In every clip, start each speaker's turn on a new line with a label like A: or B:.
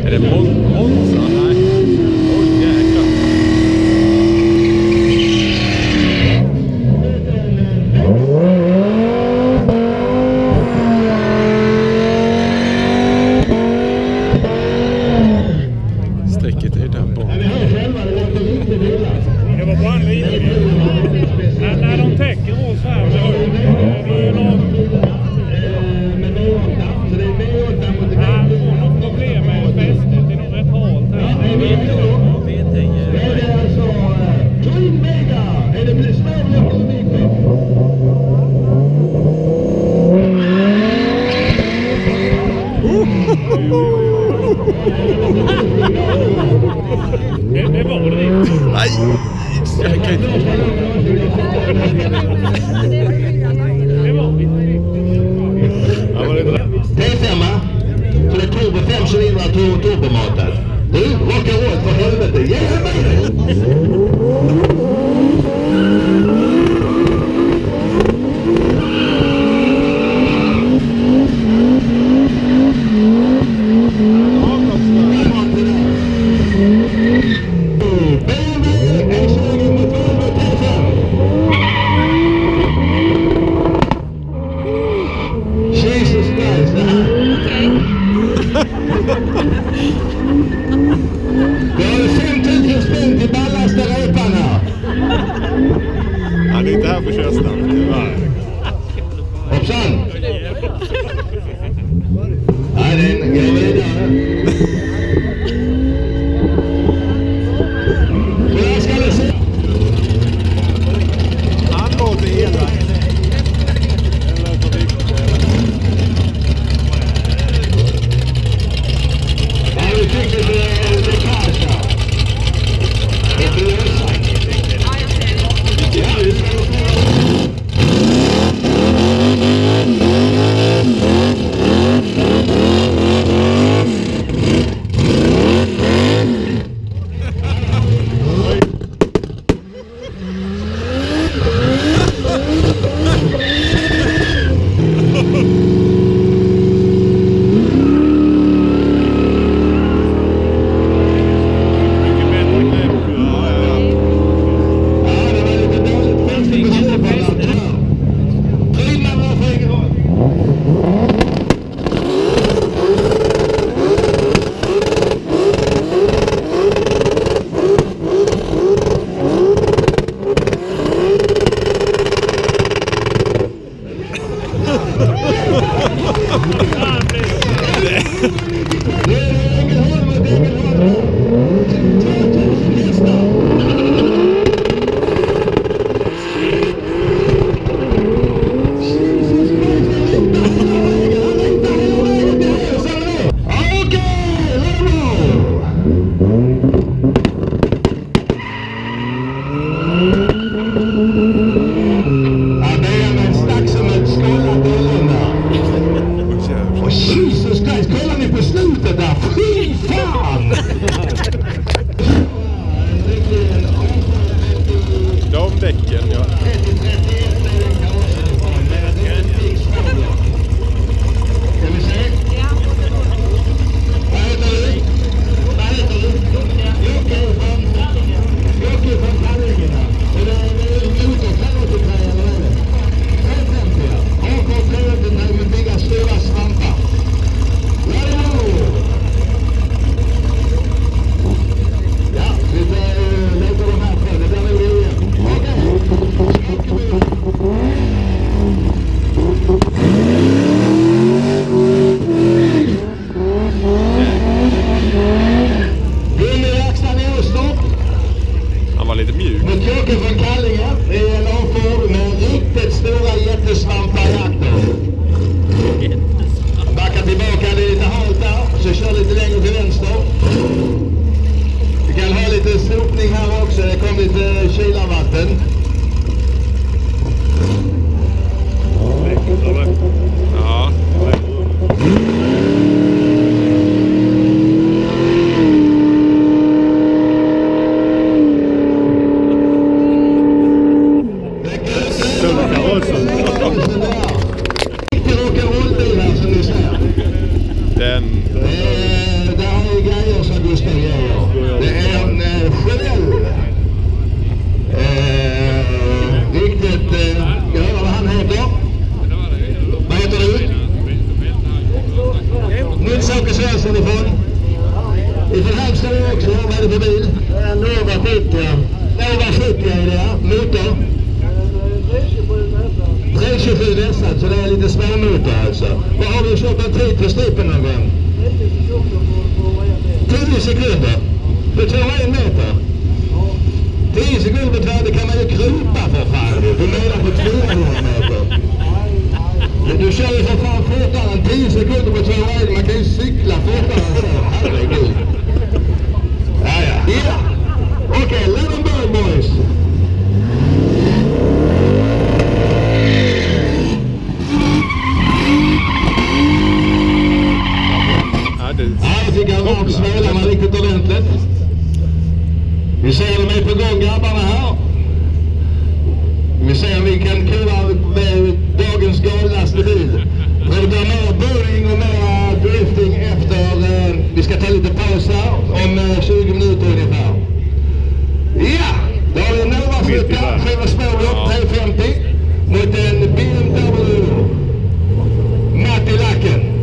A: Är det Monza? Nej. Oj, jäklar. Strecket är där bak.
B: Det var bara en liten. När de täcker oss här med höjd. Det är någon... problem med fästet. Det är nog rätt halt här. Det var det.
A: Nej, jag kan inte.
B: Det var det.
C: T5, så det är turbo 5 cylindrar turbomatad. Du, rocka åt för helvete. Ge mig det!
A: Han är inte här för körsnabb, tyvärr.
C: Hoppsan! Nej, det är en grej vidare. Så där ska det se.
A: Han låter hela.
C: Ja, vi tycker det är kanske. Det blir det sagt. Ja, vi ska Svensson ifrån? Ifrån Halmstad också, vad är det för bil? Nova 70. Nova 70 är det, motor. 327 nästan, så det är lite småmotor alltså. Vad har du kört en tid på strippen någon gång? 10 sekunder. På 2,1 meter. 10 sekunder på det kan man ju krypa för fan. Du menar på 200 meter. Men du kör ju för fan fortare än 10 sekunder på 2,1. Man kan ju cykla fortare än så. Herregud. Ja. Okej, let them burn, boys. Ja, fick jag varmt smälarna riktigt ordentligt. Vi ser dem är på gång, grabbarna här. Vi ser om vi kan kura med dagens galnaste bil. Det blir mer burning och mer drifting efter. Vi ska ta lite paus här om 20 minuter ungefär. Ja, då har vi en Nova flytta, 7 smålott, 350 mot en BMW matt i lacken.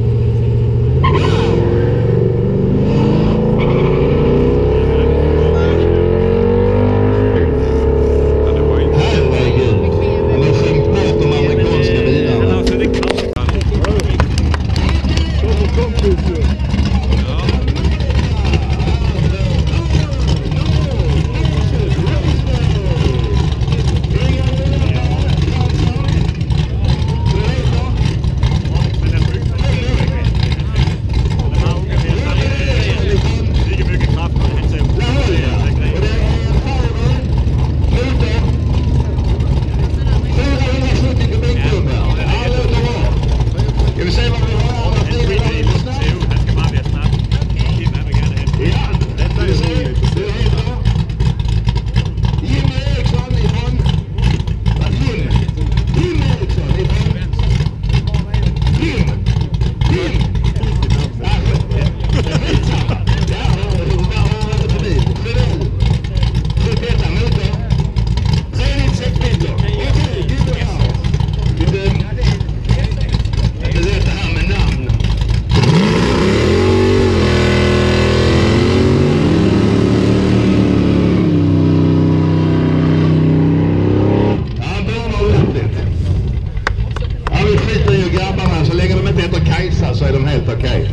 C: Så är de helt okej.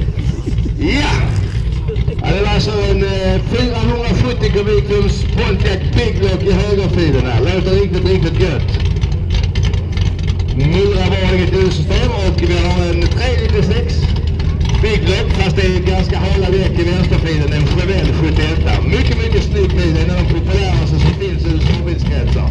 C: Ja! Det var alltså en 470 kubikums Pontiac Big Lock i högerfilen här. Låter riktigt gött. Mullrar var inget ljussystem och vi har en 396 Big Lock, fast det är ganska hala däck i vänsterfilen, en Chevelle 71. Mycket snygg bil, en av de populäraste som finns i USA-bilskretsar.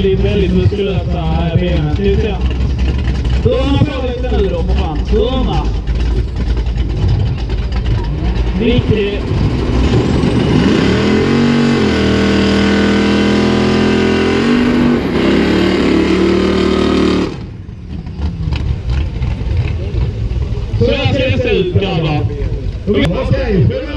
B: väldigt muskulösa benen. Ska vi se. Burna på lite nu då, för fan. Burna. Viktigt.
C: Så här ser det ut, grabbar. Okej,